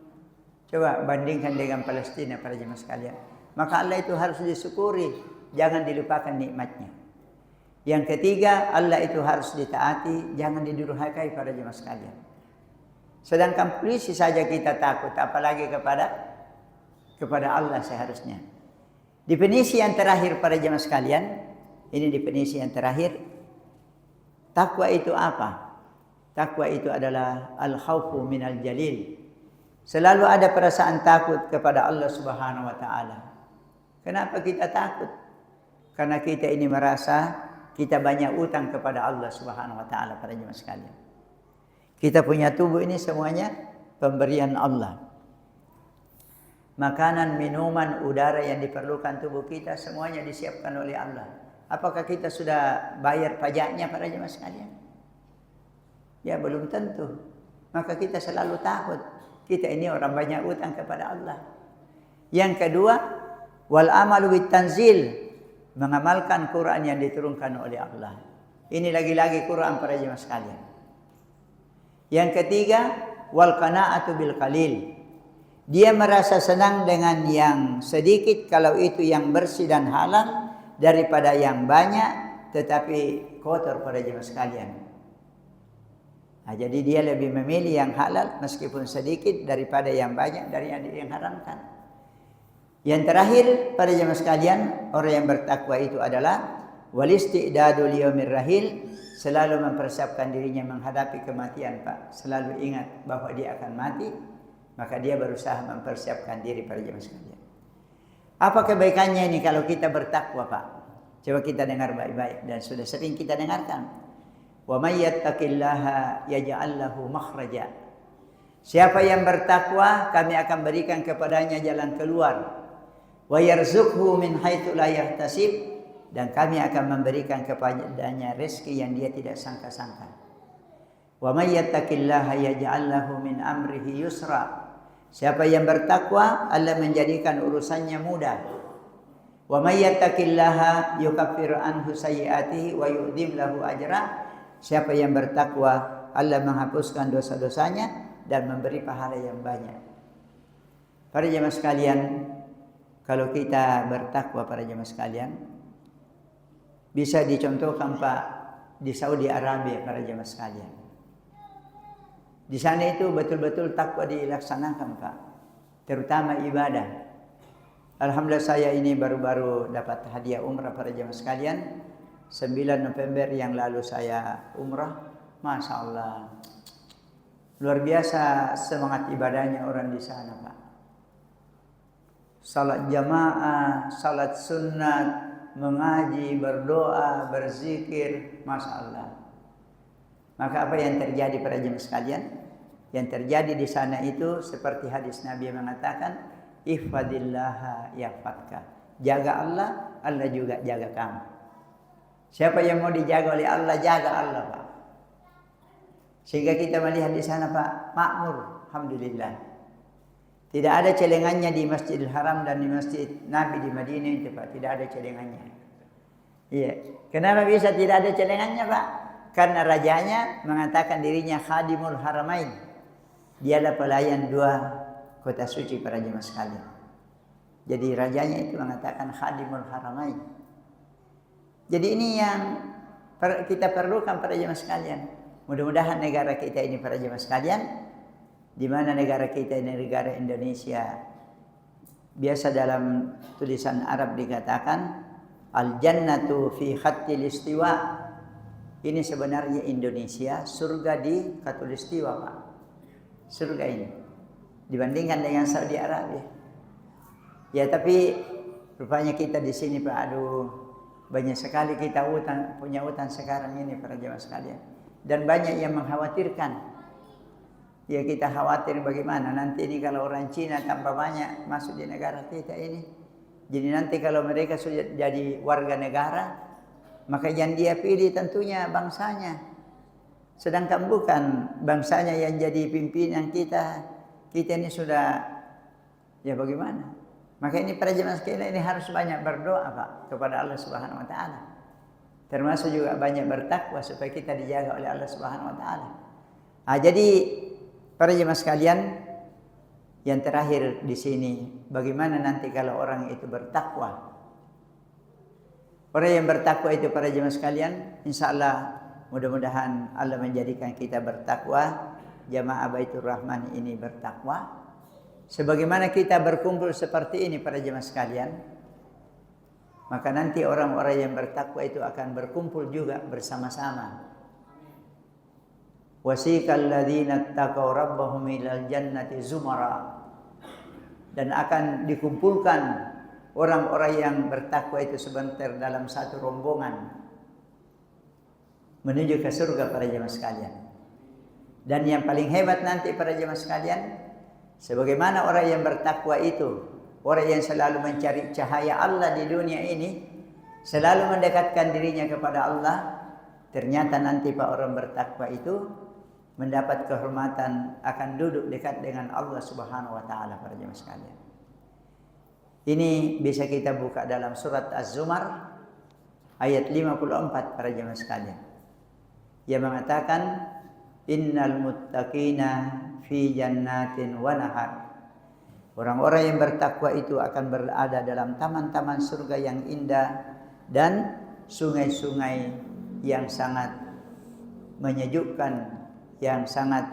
Coba bandingkan dengan Palestina para jemaah sekalian. Maka Allah itu harus disyukuri, jangan dilupakan nikmatnya. Yang ketiga, Allah itu harus ditaati, jangan didurhakai para jemaah sekalian. Sedangkan polisi saja kita takut, apalagi kepada Allah seharusnya. Definisi yang terakhir para jemaah sekalian, ini definisi yang terakhir. Takwa itu apa? Takwa itu adalah al-khaufu minal jalil. Selalu ada perasaan takut kepada Allah Subhanahu wa taala. Kenapa kita takut? Karena kita ini merasa kita banyak utang kepada Allah Subhanahu wa taala para jemaah sekalian. Kita punya tubuh ini semuanya pemberian Allah. Makanan, minuman, udara yang diperlukan tubuh kita semuanya disiapkan oleh Allah. Apakah kita sudah bayar pajaknya para jemaah sekalian? Ya belum tentu. Maka kita selalu takut. Kita ini orang banyak utang kepada Allah. Yang kedua, wal amalu bit tanzil, mengamalkan Quran yang diturunkan oleh Allah. Ini lagi-lagi Quran para jemaah sekalian. Yang ketiga, wal qanaatu bil qalil. Dia merasa senang dengan yang sedikit kalau itu yang bersih dan halal daripada yang banyak tetapi kotor pada jemaah sekalian. Nah, jadi dia lebih memilih yang halal meskipun sedikit daripada yang banyak dari yang haramkan. Yang terakhir pada jemaah sekalian, orang yang bertakwa itu adalah walistidadu liyaumir rahil, selalu mempersiapkan dirinya menghadapi kematian Pak. Selalu ingat bahwa dia akan mati, maka dia berusaha mempersiapkan diri pada jemaah sekalian. Apa kebaikannya ini kalau kita bertakwa Pak? Coba kita dengar baik-baik dan sudah sering kita dengarkan. Wa may yattaqillaha yaj'al lahu makhraja. Siapa yang bertakwa, kami akan berikan kepadanya jalan keluar. Wa yarzuqhu min haitsu la yahtasib, dan kami akan memberikan kepadanya rezeki yang dia tidak sangka-sangka. Wa may yattaqillaha yaj'al lahu min amrihi yusra. Siapa yang bertakwa, Allah menjadikan urusannya mudah. Wa may yattaqillaha yukaffir anhu sayyi'atihi wa yu'dhim lahu ajra. Siapa yang bertakwa, Allah menghapuskan dosa-dosanya dan memberi pahala yang banyak. Para jemaah sekalian, kalau kita bertakwa para jemaah sekalian, bisa dicontohkan Pak di Saudi Arabia para jemaah sekalian. Di sana itu betul-betul takwa dilaksanakan Pak, terutama ibadah. Alhamdulillah saya ini baru-baru dapat hadiah umrah para jemaah sekalian. 9 November yang lalu saya umrah. Masya Allah, luar biasa semangat ibadahnya orang di sana Pak. Salat jamaah, salat sunnat, mengaji, berdoa, berzikir, Masya Allah. Maka apa yang terjadi para jemaah sekalian? Yang terjadi di sana itu seperti hadis Nabi yang mengatakan, ihfadillaha yahfadka. Jaga Allah, Allah juga jaga kamu. Siapa yang mau dijaga oleh Allah, jaga Allah Pak. Sehingga kita melihat di sana Pak, makmur, alhamdulillah. Tidak ada celengannya di Masjidil Haram dan di Masjid Nabi di Madinah itu Pak, tidak ada celengannya. Iya. Kenapa bisa tidak ada celengannya Pak? Karena rajanya mengatakan dirinya khadimul haramain. Dialah pelayan 2 kota suci para jemaah sekalian. Jadi rajanya itu mengatakan khadimul haramain. Jadi ini yang kita perlukan para jemaah sekalian. Mudah-mudahan negara kita ini para jemaah sekalian, di mana negara kita ini negara Indonesia, biasa dalam tulisan Arab dikatakan al-jannatu fi khattil istiwa. Ini sebenarnya Indonesia, surga di khatulistiwa Pak. Surga ini dibandingkan dengan Saudi Arabia. Ya tapi rupanya kita di sini Pak, aduh, banyak sekali kita punya utang sekarang ini para jemaah sekalian. Dan banyak yang mengkhawatirkan. Ya kita khawatir bagaimana nanti ini kalau orang Cina tambah banyak masuk di negara kita ini. Jadi nanti kalau mereka sudah jadi warga negara, maka yang dia pilih tentunya bangsanya. Sedangkan bukan bangsanya yang jadi pimpinan kita. Kita ini sudah, ya bagaimana? Maka ini para jemaah sekalian ini harus banyak berdoa Pak kepada Allah Subhanahu wa taala. Termasuk juga banyak bertakwa supaya kita dijaga oleh Allah Subhanahu wa taala. Jadi para jemaah sekalian, yang terakhir di sini, bagaimana nanti kalau orang itu bertakwa? Orang yang bertakwa itu para jemaah sekalian, insyaallah mudah-mudahan Allah menjadikan kita bertakwa, jamaah Baitur Rahman ini bertakwa. Sebagaimana kita berkumpul seperti ini para jemaah sekalian, maka nanti orang-orang yang bertakwa itu akan berkumpul juga bersama-sama. Wasiqal ladzina taqaw rabbahum ilal jannati zumara. Dan akan dikumpulkan orang-orang yang bertakwa itu sebentar dalam satu rombongan menuju ke surga para jemaah sekalian. Dan yang paling hebat nanti para jemaah sekalian, sebagaimana orang yang bertakwa itu, orang yang selalu mencari cahaya Allah di dunia ini, selalu mendekatkan dirinya kepada Allah, ternyata nanti Pak orang bertakwa itu mendapat kehormatan, akan duduk dekat dengan Allah Subhanahu wa taala para jemaah sekalian. Ini bisa kita buka dalam surat Az-Zumar ayat 54 para jemaah sekalian. Yang mengatakan innal muttaqina fi jannatin wa nahar. Orang-orang yang bertakwa itu akan berada dalam taman-taman surga yang indah dan sungai-sungai yang sangat menyejukkan, yang sangat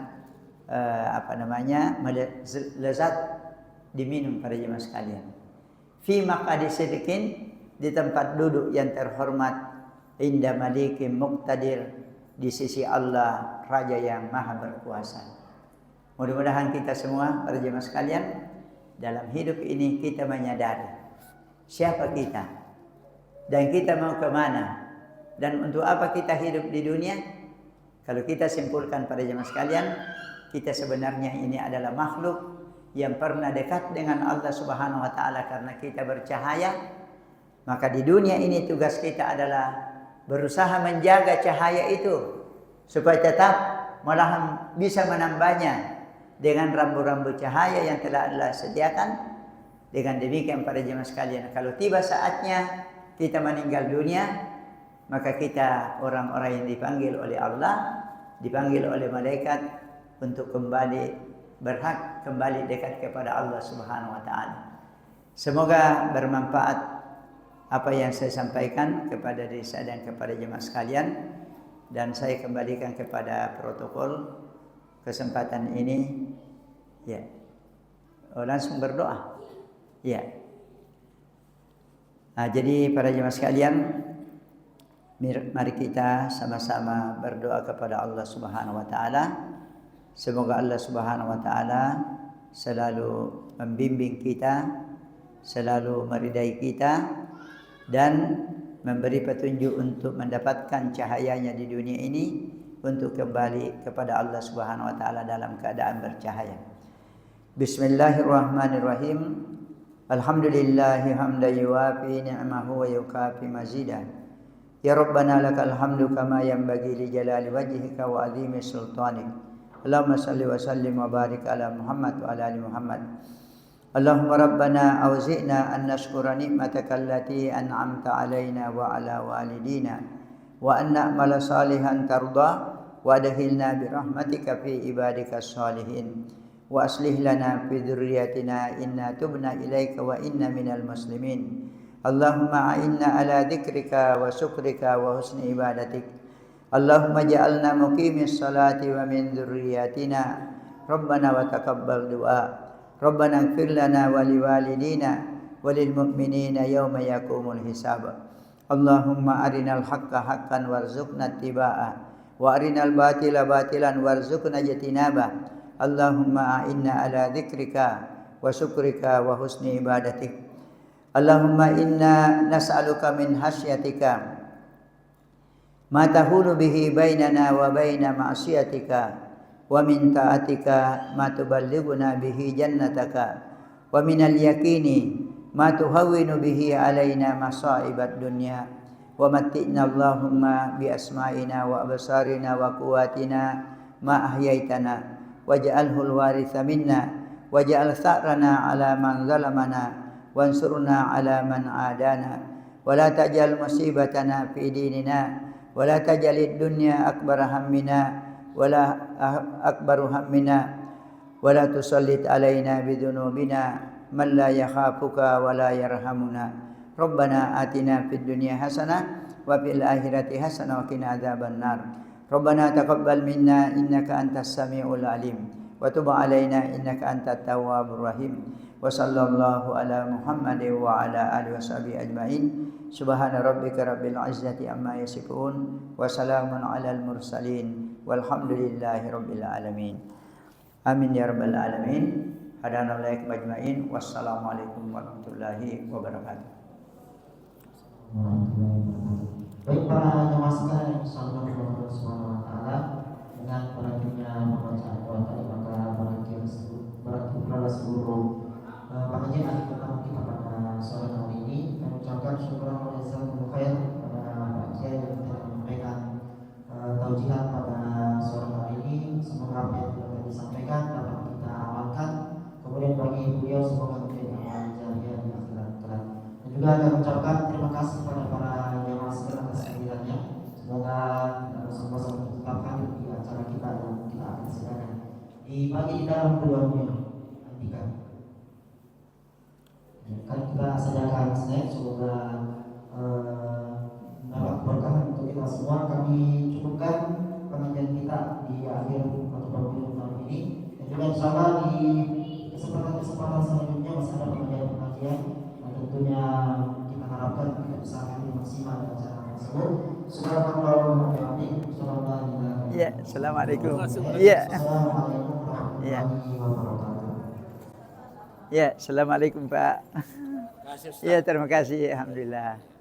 lezat diminum para jemaah sekalian. Fi maq'adi sidqin, di tempat duduk yang terhormat, inda malikim muqtadir, di sisi Allah Raja yang Maha Berkuasa. Mudah-mudahan kita semua para jemaah sekalian dalam hidup ini kita menyadari siapa kita dan kita mau kemana dan untuk apa kita hidup di dunia. Kalau kita simpulkan pada jemaah sekalian, kita sebenarnya ini adalah makhluk yang pernah dekat dengan Allah Subhanahu wa taala karena kita bercahaya. Maka di dunia ini tugas kita adalah berusaha menjaga cahaya itu supaya tetap malahan bisa menambahnya dengan rambu-rambu cahaya yang telah Allah sediakan. Dengan demikian para jemaah sekalian, kalau tiba saatnya kita meninggal dunia, maka kita orang-orang yang dipanggil oleh Allah, dipanggil oleh malaikat untuk kembali berhak kembali dekat kepada Allah Subhanahu wa taala. Semoga bermanfaat apa yang saya sampaikan kepada diri saya dan kepada jemaah sekalian, dan saya kembalikan kepada protokol kesempatan ini. Ya. Langsung berdoa. Ya. Jadi para jemaah sekalian, mari kita sama-sama berdoa kepada Allah Subhanahu wa taala. Semoga Allah Subhanahu wa taala selalu membimbing kita, selalu meridai kita dan memberi petunjuk untuk mendapatkan cahayanya di dunia ini untuk kembali kepada Allah Subhanahu wa taala dalam keadaan bercahaya. Bismillahirrahmanirrahim. Alhamdulillahi hamdan yuwafi ni'amahu wa yukafi mazidah. Ya Rabbana lakal hamdu kama yanbaghi li jalali wajhika wa azimi sultanik. Allahumma salli wa sallim wa barik ala Muhammad wa ala ali Muhammad. Allahumma Rabbana awzi'na an nashkura ni'mataka allati an'amta alaina wa ala walidina wa an na'mala salihan tarda wa adkhilna bi rahmatika fi ibadika salihin wa aslih lana fi dhurriyyatina inna tubna ilaika wa inna minal muslimin. Allahumma a'inna ala dzikrika wa syukrika wa husni ibadatik. Allahumma ja'alna muqimis salati wa min dzurriyyatina. Rabbana wa taqabbal du'a. Rabbana ighfir lana wa liwalidina wa lil mu'minina yawma yaqumul hisab. Allahumma arinal haqqa haqqan warzuqna ittiba'ah wa arinal batila batilan warzuqna ijtinabah. Allahumma a'inna ala dzikrika wa syukrika wa husni ibadatik. Allahumma inna nas'aluka min hasyatika ma tahulu bihi bainana wa baina ma'siyatika wa min ta'atika ma tuballighuna bihi jannataka wa minal yaqini ma tuhawwinu bihi alaina masa'ibad dunya wa matti'na Allahumma bi asma'ina wa absarina wa quwwatina ma ahyaitana waj'alhu al-waritha minna waj'al tha'rana 'ala man zalamana wansurna 'ala man 'adana wa la taj'al musibatana fi dinina wa la taj'alid dunya akbar hammina wa la akbaru hammina wa la tusallit 'alaina bi dhunubina man la yakhafuka wa la yarhamuna Rabbana atina fid dunya hasanah wa fil akhirati hasanah wa qina adzabannar Rabbana taqabbal minna innaka antas samiul alim wa tub alaina innaka antat tawwabur rahim wa sallallahu ala Muhammadin wa ala alihi washabihi ajmain subhana rabbika rabbil izzati amma yasifun wa salamun alal mursalin walhamdulillahi rabbil alamin amin ya rabbal alamin hadanallahu ajmain wassalamualaikum warahmatullahi wabarakatuh. Baik para jemaah sekalian, insyaallah Allah Subhanahu wa taala dengan berakhirnya pembacaan doa tadi maka berakhirlah seluruh pengajian akhir pertama kita pada sore hari ini. Kami ucapkan syukur wa jazakumullah khair kepada Pak Kiai yang telah menyampaikan taujihan pada sore hari ini. Semoga apa yang telah disampaikan dapat kita amalkan. Kemudian bagi beliau semoga menjadi amal jariah di akhirat kelak. Dan juga kami ucapkan terima kasih kepada para jemaah sekalian atas kehadirannya. Semoga sama-sama tetap hadir di acara kita yang kita akan sedakan dibagi di dalam keduanya nantikan. Kan kita sediakan snack, semoga mendapat berkah untuk kita semua. Kami cukupkan pengajian kita di akhir atau pembukaan tahun ini. Dan juga insyaallah di kesempatan selanjutnya masih ada pengajian dan tentunya kita harapkan kita bisa hadir maksimal di acara tersebut. Subhanallah wa bihamdihi. Ya, assalamualaikum. Ya. Assalamualaikum warahmatullahi wabarakatuh. Ya, assalamualaikum Pak. Ya, terima kasih. Alhamdulillah.